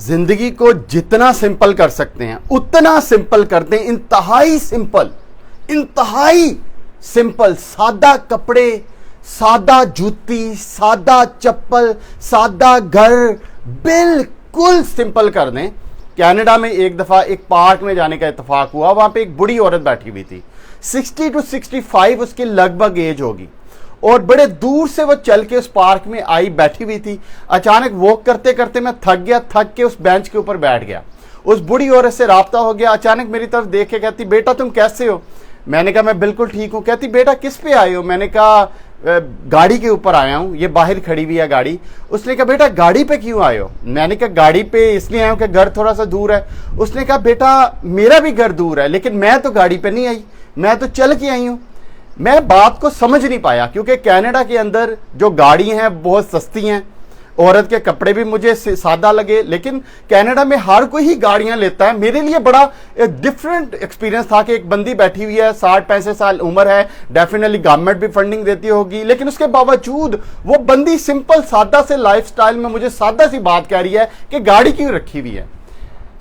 जिंदगी को जितना सिंपल कर सकते हैं उतना सिंपल करते हैं। इंतहाई सिंपल, इंतहाई सिंपल। सादा कपड़े, सादा जूती, सादा चप्पल, सादा घर, बिल्कुल सिंपल कर दें। कनाडा में एक दफा एक पार्क में जाने का इत्तेफाक हुआ। वहां पे एक बुढ़ी औरत बैठी हुई थी, 60 to 65 उसकी लगभग एज होगी, और बड़े दूर से वो चल के उस पार्क में आई, बैठी हुई थी। अचानक वॉक करते करते मैं थक गया, थक के उस बेंच के ऊपर बैठ गया। उस बुढ़ी औरत से राब्ता हो गया। अचानक मेरी तरफ देख के कहती, बेटा तुम कैसे हो? मैंने कहा मैं बिल्कुल ठीक हूं। कहती, बेटा किस पे आए हो? मैंने कहा गाड़ी के ऊपर आया हूं, ये बाहर खड़ी हुई है गाड़ी। उसने कहा, बेटा गाड़ी पे क्यों आए हो? मैंने कहा गाड़ी पे इसलिए आया हूं कि घर थोड़ा सा दूर है। उसने कहा, बेटा मेरा भी घर दूर है, लेकिन मैं तो गाड़ी पे नहीं आई, मैं तो चल के आई हूं। मैं बात को समझ नहीं पाया, क्योंकि कनाडा के अंदर जो गाड़ी हैं बहुत सस्ती हैं, औरत के कपड़े भी मुझे सादा लगे, लेकिन कनाडा में हर कोई ही गाड़ियां लेता है। मेरे लिए बड़ा डिफरेंट एक्सपीरियंस था कि एक बंदी बैठी हुई है, 60-65 साल उम्र है, डेफिनेटली गवर्नमेंट भी फंडिंग देती होगी, लेकिन उसके बावजूद वो बंदी सिंपल सादा से लाइफस्टाइल में मुझे सादा सी बात कह रही है कि गाड़ी क्यों रखी हुई है।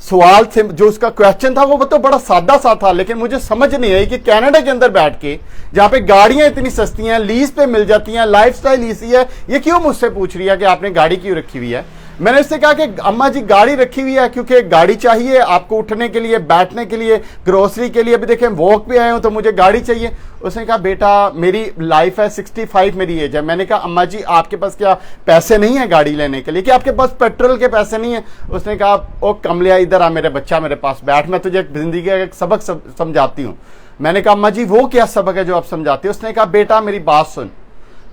सवाल जो उसका क्वेश्चन था वो तो बड़ा सादा सा था, लेकिन मुझे समझ नहीं आई कि कनाडा के अंदर बैठ के, जहां पे गाड़ियां इतनी सस्ती हैं, लीज पे मिल जाती हैं, लाइफस्टाइल इजी है, ये क्यों मुझसे पूछ रही है कि आपने गाड़ी क्यों रखी हुई है। मैंने उससे कहा कि अम्मा जी गाड़ी रखी हुई है क्योंकि गाड़ी चाहिए आपको उठने के लिए, बैठने के लिए, ग्रोसरी के लिए। अभी देखें वॉक पे आए हो तो मुझे गाड़ी चाहिए। उसने कहा, बेटा मेरी लाइफ है, 65 मेरी एज है। मैंने कहा, अम्मा जी आपके पास क्या पैसे नहीं है गाड़ी लेने के लिए, कि आपके पास पेट्रोल के पैसे नहीं है? उसने कहा, ओ कमलिया इधर आ मेरे बच्चा, मेरे पास बैठ, मैं तुझे जिंदगी का एक सबक समझाती हूँ। मैंने कहा, अम्मा जी वो क्या सबक है जो आप समझाती हो? उसने कहा, बेटा मेरी बात सुन,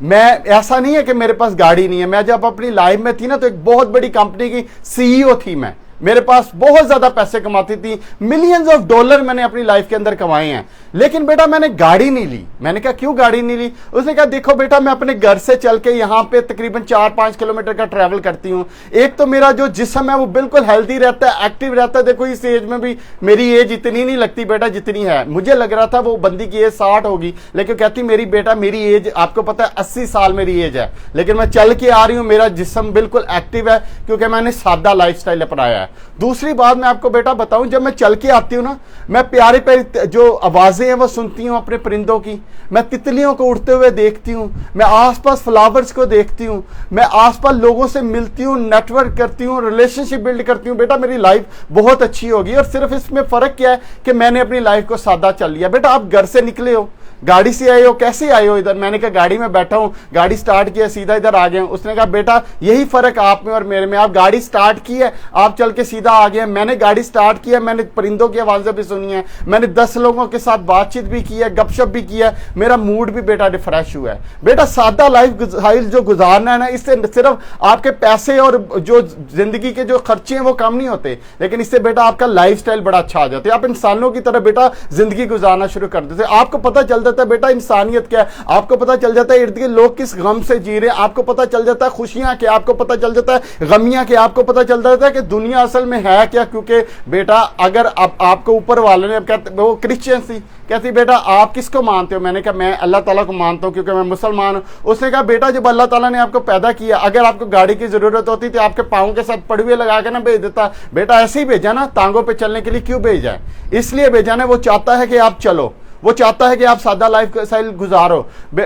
मैं ऐसा नहीं है कि मेरे पास गाड़ी नहीं है। मैं जब अपनी लाइफ में थी ना तो एक बहुत बड़ी कंपनी की सीईओ थी मैं, मेरे पास बहुत ज्यादा पैसे कमाती थी, मिलियंस ऑफ डॉलर मैंने अपनी लाइफ के अंदर कमाए हैं, लेकिन बेटा मैंने गाड़ी नहीं ली। मैंने कहा क्यों गाड़ी नहीं ली? उसने कहा, देखो बेटा मैं अपने घर से चल के यहाँ पे तकरीबन 4-5 किलोमीटर का ट्रैवल करती हूँ। एक तो मेरा जो जिस्म है वो बिल्कुल हेल्दी रहता है, एक्टिव रहता है। देखो इस एज में भी मेरी एज इतनी नहीं लगती बेटा जितनी है। मुझे लग रहा था वो बंदी की एज 60 होगी, लेकिन कहती मेरी बेटा मेरी एज आपको पता है 80 साल मेरी एज है, लेकिन मैं चल के आ रही हूँ, मेरा जिस्म बिल्कुल एक्टिव है क्योंकि मैंने सादा लाइफ स्टाइल अपनाया है। दूसरी बात मैं आपको बेटा बताऊं, जब मैं चल के आती हूं ना, मैं प्यारे प्यारे जो आवाजें हैं वो सुनती हूं अपने परिंदों की, मैं तितलियों को उड़ते हुए देखती हूं, मैं आसपास फ्लावर्स को देखती हूं, मैं आसपास लोगों से मिलती हूं, नेटवर्क करती हूं, रिलेशनशिप बिल्ड करती हूं। बेटा मेरी लाइफ बहुत अच्छी होगी। और सिर्फ इसमें फर्क क्या है कि मैंने अपनी लाइफ को सादा चल लिया। बेटा आप घर से निकले हो, गाड़ी से आए हो, कैसे आए हो इधर? मैंने कहा गाड़ी में बैठा हूं, गाड़ी स्टार्ट किया, सीधा इधर आ गया। उसने कहा, बेटा यही फर्क आप में और मेरे में, आप गाड़ी स्टार्ट की है, आप चल के सीधा आ गए। मैंने गाड़ी स्टार्ट किया, मैंने परिंदों की आवाजें भी सुनी है, मैंने 10 लोगों के साथ बातचीत भी की है, गपशप भी किया, मेरा मूड भी बेटा रिफ्रेश हुआ है। बेटा सादा लाइफ जो गुजारना है ना, इससे सिर्फ आपके पैसे और जो जिंदगी के जो खर्चे हैं वो कम नहीं होते, लेकिन इससे बेटा आपका लाइफ स्टाइल बड़ा अच्छा आ जाता है। आप इंसानों की तरह बेटा जिंदगी गुजारना शुरू कर देते, आपको पता चल जाता है बेटा इंसानियत क्या है, आपको पता चल जाता है इर्द गिर्द लोग किस गम से जी रहे हैं, आपको पता चल जाता है खुशियां क्या, आपको पता चल जाता है गमियां क्या, आपको पता चल जाता है कि दुनिया असल में है क्या। क्योंकि बेटा अगर आपको ऊपर वाले ने कहते, वो क्रिश्चियन थी, कहती बेटा आप किसको मानते हो? मैंने कहा मैं अल्लाह ताला को मानता हूं क्योंकि मैं मुसलमान हूं। उसने कहा, बेटा जब अल्लाह ताला ने आपको पैदा किया, अगर आपको गाड़ी की जरूरत होती तो आपके पाँव के साथ पड़ुए लगा के ना भेज देता। बेटा ऐसे ही भेजा ना, टांगों पे चलने के लिए क्यों भेजा है? इसलिए भेजा ना, वो चाहता है कि आप चलो, वो चाहता है कि आप सादा लाइफ स्टाइल गुजारो।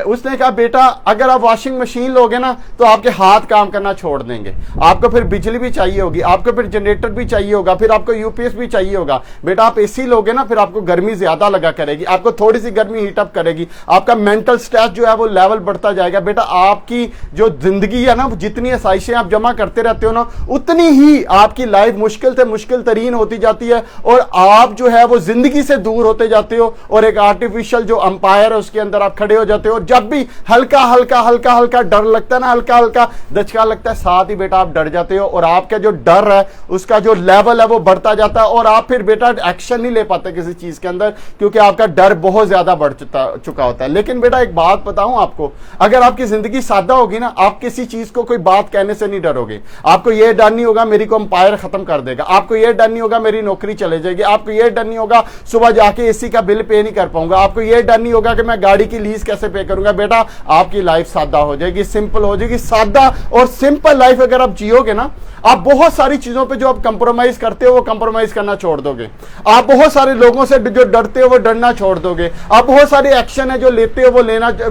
उसने कहा, बेटा अगर आप वॉशिंग मशीन लोगे ना तो आपके हाथ काम करना छोड़ देंगे, आपको फिर बिजली भी चाहिए होगी, आपको फिर जनरेटर भी चाहिए होगा, फिर आपको यूपीएस भी चाहिए होगा। बेटा आप एसी लोगे ना, फिर आपको गर्मी ज्यादा लगा करेगी, आपको थोड़ी सी गर्मी हीटअप करेगी, आपका मेंटल स्ट्रेस जो है वो लेवल बढ़ता जाएगा। बेटा आपकी जो जिंदगी है ना, जितनी आसाइशें आप जमा करते रहते हो ना, उतनी ही आपकी लाइफ मुश्किल से मुश्किल तरीन होती जाती है, और आप जो है वो जिंदगी से दूर होते जाते हो, और एक आर्टिफिशियल जो अंपायर है उसके अंदर आप खड़े हो जाते हो। जब भी हल्का हल्का हल्का हल्का डर लगता है ना, हल्का हल्का दचका लगता है, साथ ही बेटा आप डर जाते हो, और आपका जो डर है उसका जो लेवल है वो बढ़ता जाता है, और आप फिर बेटा एक्शन नहीं ले पाते किसी चीज के अंदर, क्योंकि आपका डर बहुत ज्यादा बढ़ चुका होता है। लेकिन बेटा एक बात बताऊं आपको, अगर आपकी जिंदगी सादा होगी ना, आप किसी चीज को कोई बात कहने से नहीं डरोगे। आपको यह डर नहीं होगा मेरी को अंपायर खत्म कर देगा, आपको यह डर नहीं होगा मेरी नौकरी चले जाएगी, आपको यह डर नहीं होगा सुबह जाके एसी का बिल पे नहीं कर पाऊंगा, आपको ये डर नहीं होगा कि मैं गाड़ी की लीज कैसे पे करूंगा। बेटा आपकी लाइफ सादा हो जाएगी, सिंपल हो जाएगी। सादा और सिंपल लाइफ अगर आप जियोगे ना, आप बहुत सारी चीजों पे जो आप कंप्रोमाइज करते हो वो कंप्रोमाइज करना छोड़ दोगे। आप बहुत सारे लोगों से जो डरते हो वो डरना छोड़ दोगे। आप बहुत सारे एक्शन है जो लेते हो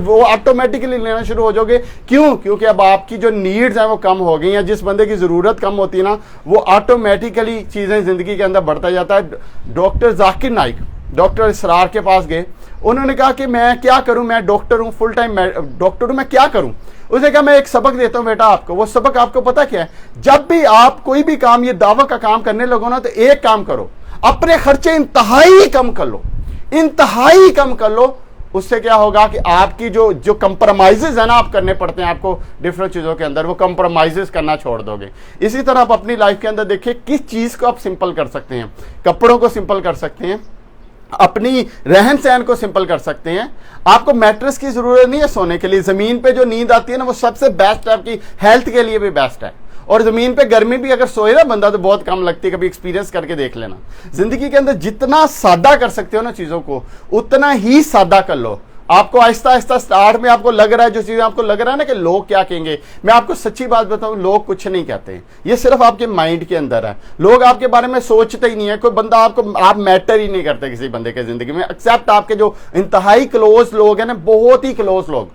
वो ऑटोमेटिकली लेना शुरू हो जाओगे। क्यों? क्योंकि अब आपकी जो नीड्स हैं वो कम हो गई हैं। जिस बंदे की जरूरत कम होती है ना, वो ऑटोमेटिकली चीजें जिंदगी के अंदर बढ़ता जाता है। डॉक्टर जाकिर नाइक डॉक्टर इसरार के पास गए, उन्होंने कहा कि मैं क्या करूं, मैं डॉक्टर हूं, फुल टाइम डॉक्टर हूं, मैं क्या करूं। उसने कहा मैं एक सबक देता हूं बेटा आपको। वो सबक आपको पता क्या है? जब भी आप कोई भी काम, ये दावा का काम करने लगो ना, तो एक काम करो, अपने खर्चे इंतहाई कम कर लो, इंतहाई कम कर लो। उससे क्या होगा कि आपकी जो कंप्रोमाइजेस है ना आप करने पड़ते हैं आपको डिफरेंट चीजों के अंदर, वो कंप्रोमाइजेस करना छोड़ दोगे। इसी तरह आप अपनी लाइफ के अंदर देखिए किस चीज को आप सिंपल कर सकते हैं। कपड़ों को सिंपल कर सकते हैं, अपनी रहन सहन को सिंपल कर सकते हैं। आपको मैट्रेस की जरूरत नहीं है सोने के लिए। जमीन पे जो नींद आती है ना, वो सबसे बेस्ट है, आपकी हेल्थ के लिए भी बेस्ट है। और जमीन पे गर्मी भी अगर सोए ना बंदा तो बहुत कम लगती है, कभी एक्सपीरियंस करके देख लेना। जिंदगी के अंदर जितना सादा कर सकते हो ना चीजों को, उतना ही सादा कर लो। आपको आहिस्ता आहिस्ता स्टार्ट में आपको लग रहा है, जो चीजें आपको लग रहा है ना कि लोग क्या कहेंगे, मैं आपको सच्ची बात बताऊं, लोग कुछ नहीं कहते। ये सिर्फ आपके माइंड के अंदर है। लोग आपके बारे में सोचते ही नहीं है। कोई बंदा आप मैटर ही नहीं करते किसी बंदे के जिंदगी में, एक्सेप्ट आपके जो इंतहाई क्लोज लोग हैं ना, बहुत ही क्लोज लोग,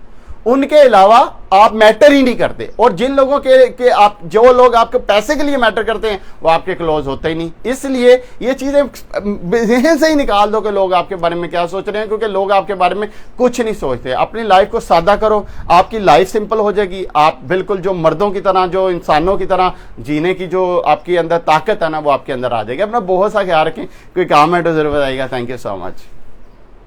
उनके अलावा आप मैटर ही नहीं करते। और जिन लोगों के आप जो लोग आपके पैसे के लिए मैटर करते हैं वो आपके क्लोज होते ही नहीं। इसलिए ये चीजें जहन से ही निकाल दो कि लोग आपके बारे में क्या सोच रहे हैं, क्योंकि लोग आपके बारे में कुछ नहीं सोचते। अपनी लाइफ को सादा करो, आपकी लाइफ सिंपल हो जाएगी। आप बिल्कुल जो मर्दों की तरह, जो इंसानों की तरह जीने की जो आपके अंदर ताकत है ना, वो आपके अंदर आ जाएगी। अपना बहुत सा ख्याल रखें। कोई काम है तो जरूर बताइएगा। Thank you so much.